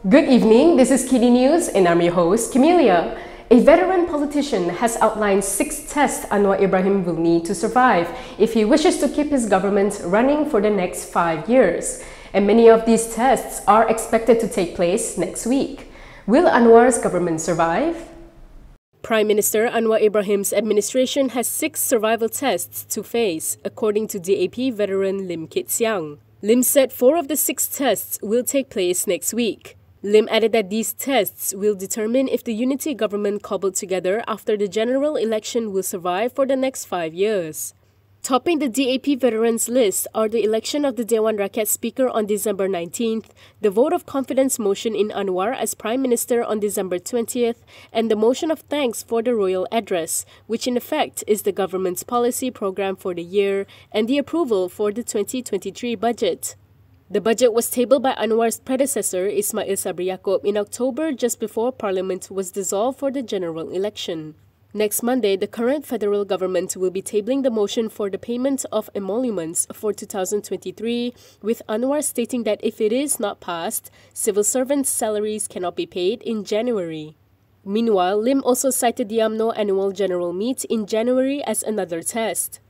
Good evening, this is KiniNews and I'm your host, Camelia. A veteran politician has outlined 6 tests Anwar Ibrahim will need to survive if he wishes to keep his government running for the next 5 years. And many of these tests are expected to take place next week. Will Anwar's government survive? Prime Minister Anwar Ibrahim's administration has 6 survival tests to face, according to DAP veteran Lim Kit Siang. Lim said 4 of the 6 tests will take place next week. Lim added that these tests will determine if the unity government cobbled together after the general election will survive for the next 5 years. Topping the DAP veterans list are the election of the Dewan Rakyat Speaker on December 19th, the vote of confidence motion in Anwar as Prime Minister on December 20th, and the motion of thanks for the royal address, which in effect is the government's policy program for the year, and the approval for the 2023 budget. The budget was tabled by Anwar's predecessor Ismail Sabri Yaakob in October just before Parliament was dissolved for the general election. Next Monday, the current federal government will be tabling the motion for the payment of emoluments for 2023, with Anwar stating that if it is not passed, civil servants' salaries cannot be paid in January. Meanwhile, Lim also cited the UMNO annual general meet in January as another test.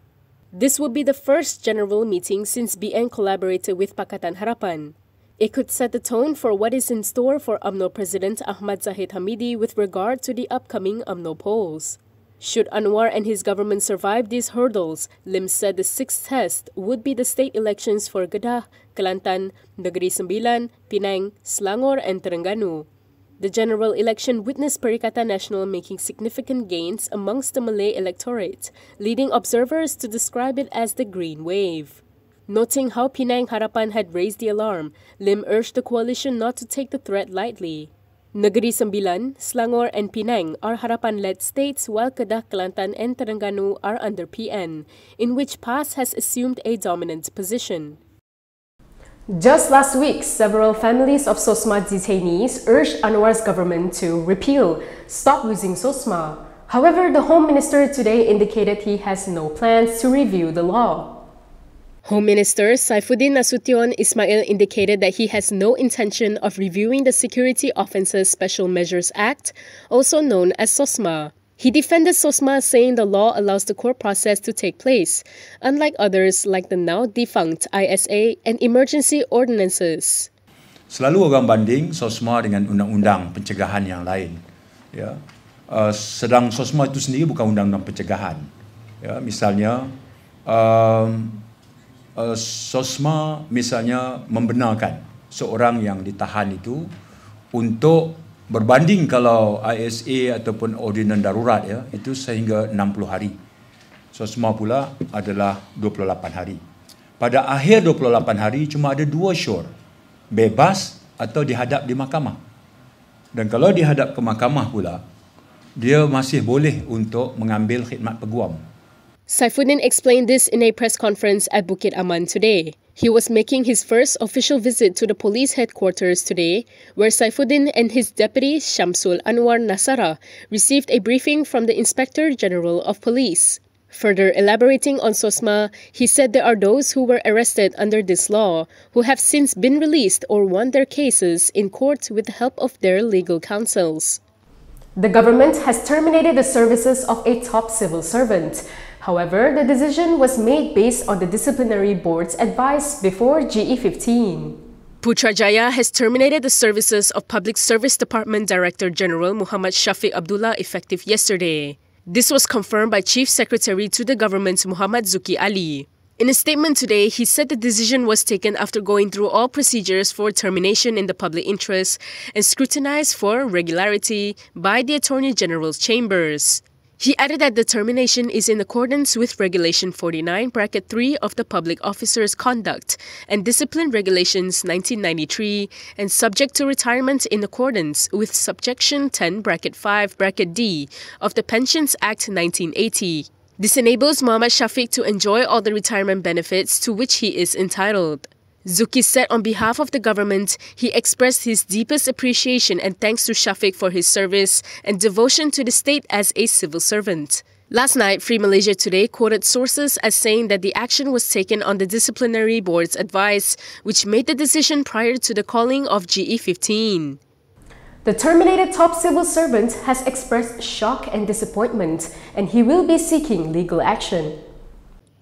This would be the first general meeting since BN collaborated with Pakatan Harapan. It could set the tone for what is in store for UMNO President Ahmad Zahid Hamidi with regard to the upcoming UMNO polls. Should Anwar and his government survive these hurdles, Lim said the 6th test would be the state elections for Kedah, Kelantan, Negeri Sembilan, Penang, Selangor and Terengganu. The general election witnessed Perikatan Nasional making significant gains amongst the Malay electorate, leading observers to describe it as the green wave. Noting how Penang Harapan had raised the alarm, Lim urged the coalition not to take the threat lightly. Negeri Sembilan, Selangor and Penang are Harapan-led states while Kedah, Kelantan and Terengganu are under PN, in which PAS has assumed a dominant position. Just last week, several families of Sosma detainees urged Anwar's government to stop using Sosma. However, the Home Minister today indicated he has no plans to review the law. Home Minister Saifuddin Nasution Ismail indicated that he has no intention of reviewing the Security Offences Special Measures Act, also known as Sosma. He defended Sosma, saying the law allows the court process to take place, unlike others like the now-defunct ISA and emergency ordinances. Selalu orang banding Sosma dengan undang-undang pencegahan yang lain. Ya. Sedang Sosma itu sendiri bukan undang-undang pencegahan. Ya, misalnya, Sosma misalnya membenarkan seorang yang ditahan itu untuk berbanding kalau ISA ataupun ordinan darurat, ya, itu sehingga 60 hari. Sosma pula adalah 28 hari. Pada akhir 28 hari cuma ada 2 syur, bebas atau dihadap di mahkamah. Dan kalau dihadap ke mahkamah pula, dia masih boleh untuk mengambil khidmat peguam. Saifuddin explained this in a press conference at Bukit Aman today. He was making his first official visit to the police headquarters today, where Saifuddin and his deputy Shamsul Anwar Nasara received a briefing from the Inspector General of Police. Further elaborating on Sosma, he said there are those who were arrested under this law who have since been released or won their cases in court with the help of their legal counsels. The government has terminated the services of a top civil servant. However, the decision was made based on the disciplinary board's advice before GE15. Putrajaya has terminated the services of Public Service Department Director General Muhammad Shafiq Abdullah effective yesterday. This was confirmed by Chief Secretary to the government Muhammad Zuki Ali. In a statement today, he said the decision was taken after going through all procedures for termination in the public interest and scrutinized for regularity by the Attorney General's chambers. He added that the termination is in accordance with Regulation 49(3) of the Public Officers' Conduct and Discipline Regulations 1993 and subject to retirement in accordance with Subsection 10(5)(d) of the Pensions Act 1980. This enables Muhammad Shafiq to enjoy all the retirement benefits to which he is entitled. Zuki said on behalf of the government, he expressed his deepest appreciation and thanks to Shafiq for his service and devotion to the state as a civil servant. Last night, Free Malaysia Today quoted sources as saying that the action was taken on the disciplinary board's advice, which made the decision prior to the calling of GE15. The terminated top civil servant has expressed shock and disappointment, and he will be seeking legal action.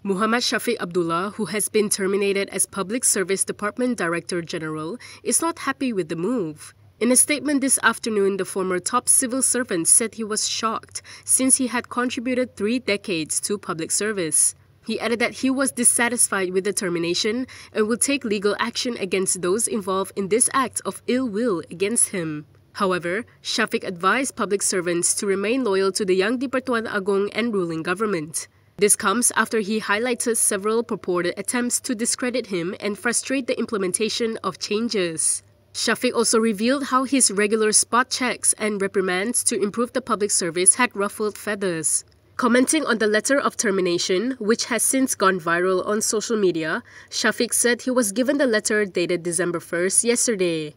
Muhammad Shafiq Abdullah, who has been terminated as Public Service Department Director General, is not happy with the move. In a statement this afternoon, the former top civil servant said he was shocked since he had contributed 3 decades to public service. He added that he was dissatisfied with the termination and will take legal action against those involved in this act of ill will against him. However, Shafiq advised public servants to remain loyal to the Yang di-Pertuan Agong and ruling government. This comes after he highlighted several purported attempts to discredit him and frustrate the implementation of changes. Shafiq also revealed how his regular spot checks and reprimands to improve the public service had ruffled feathers. Commenting on the letter of termination, which has since gone viral on social media, Shafiq said he was given the letter dated December 1st yesterday.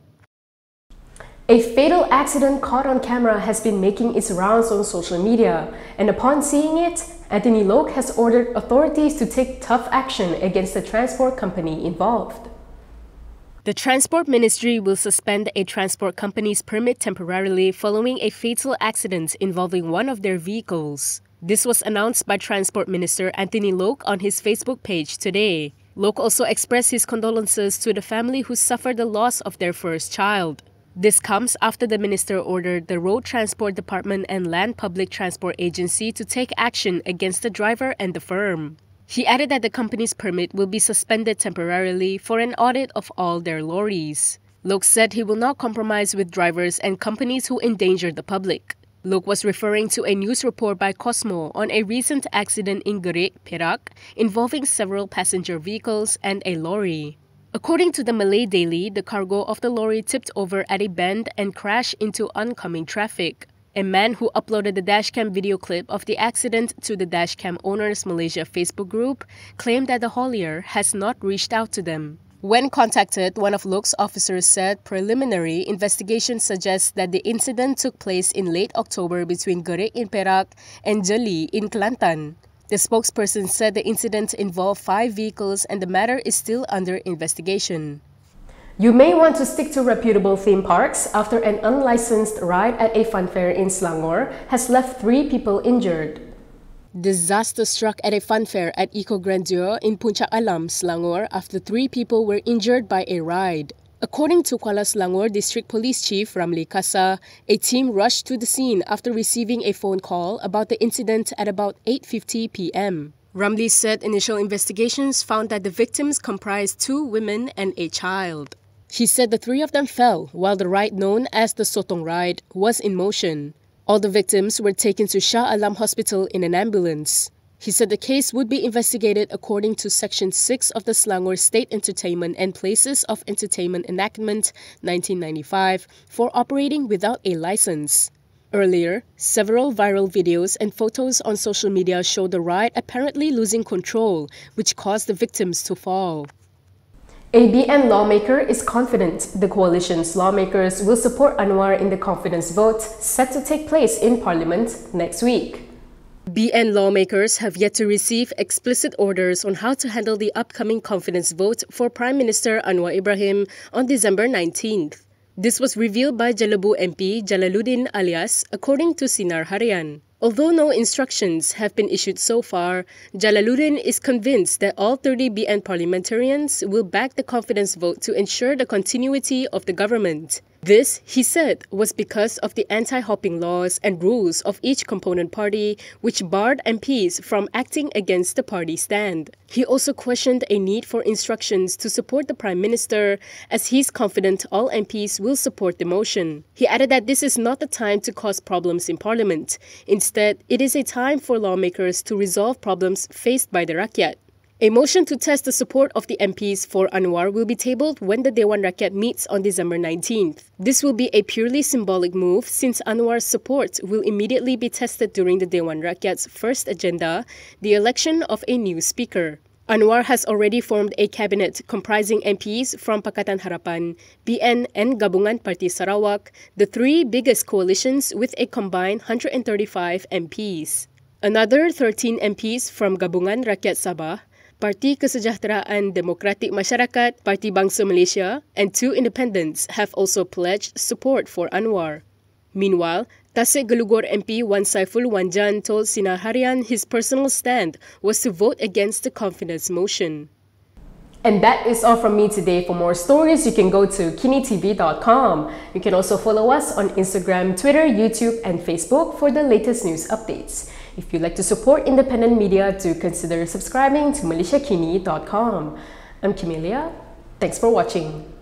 A fatal accident caught on camera has been making its rounds on social media, and upon seeing it, Anthony Loke has ordered authorities to take tough action against the transport company involved. The Transport Ministry will suspend a transport company's permit temporarily following a fatal accident involving one of their vehicles. This was announced by Transport Minister Anthony Loke on his Facebook page today. Loke also expressed his condolences to the family who suffered the loss of their first child. This comes after the minister ordered the Road Transport Department and Land Public Transport Agency to take action against the driver and the firm. He added that the company's permit will be suspended temporarily for an audit of all their lorries. Loke said he will not compromise with drivers and companies who endanger the public. Loke was referring to a news report by Cosmo on a recent accident in Gerik, Perak, involving several passenger vehicles and a lorry. According to the Malay Daily, the cargo of the lorry tipped over at a bend and crashed into oncoming traffic. A man who uploaded the dashcam video clip of the accident to the Dashcam Owners Malaysia Facebook group claimed that the haulier has not reached out to them. When contacted, one of Loke's officers said preliminary investigation suggests that the incident took place in late October between Gerik in Perak and Jeli in Kelantan. The spokesperson said the incident involved 5 vehicles and the matter is still under investigation. You may want to stick to reputable theme parks after an unlicensed ride at a funfair in Selangor has left 3 people injured. Disaster struck at a funfair at Eco Grandeur in Puncak Alam, Selangor after 3 people were injured by a ride. According to Kuala Selangor District Police Chief Ramli Kasa, a team rushed to the scene after receiving a phone call about the incident at about 8:50 p.m. Ramli said initial investigations found that the victims comprised 2 women and a child. He said the 3 of them fell while the ride known as the Sotong Ride was in motion. All the victims were taken to Shah Alam Hospital in an ambulance. He said the case would be investigated according to Section 6 of the Selangor State Entertainment and Places of Entertainment Enactment 1995 for operating without a license. Earlier, several viral videos and photos on social media showed the ride apparently losing control, which caused the victims to fall. A BN lawmaker is confident the coalition's lawmakers will support Anwar in the confidence vote set to take place in Parliament next week. BN lawmakers have yet to receive explicit orders on how to handle the upcoming confidence vote for Prime Minister Anwar Ibrahim on December 19th. This was revealed by Jelebu MP Jalaluddin Alias, according to Sinar Harian. Although no instructions have been issued so far, Jalaluddin is convinced that all 30 BN parliamentarians will back the confidence vote to ensure the continuity of the government. This, he said, was because of the anti-hopping laws and rules of each component party, which barred MPs from acting against the party stand. He also questioned a need for instructions to support the Prime Minister, as he's confident all MPs will support the motion. He added that this is not the time to cause problems in Parliament. Instead, it is a time for lawmakers to resolve problems faced by the Rakyat. A motion to test the support of the MPs for Anwar will be tabled when the Dewan Rakyat meets on December 19th. This will be a purely symbolic move since Anwar's support will immediately be tested during the Dewan Rakyat's first agenda, the election of a new speaker. Anwar has already formed a cabinet comprising MPs from Pakatan Harapan, BN and Gabungan Parti Sarawak, the 3 biggest coalitions with a combined 135 MPs. Another 13 MPs from Gabungan Rakyat Sabah, Parti Kesejahteraan Demokratik Masyarakat, Parti Bangsa Malaysia, and 2 independents have also pledged support for Anwar. Meanwhile, Tasik Gelugor MP Wan Saiful Wanjan told Sinar Harian his personal stand was to vote against the confidence motion. And that is all from me today. For more stories, you can go to KiniTV.com. You can also follow us on Instagram, Twitter, YouTube, and Facebook for the latest news updates. If you'd like to support independent media, do consider subscribing to MalaysiaKini.com. I'm Camelia. Thanks for watching.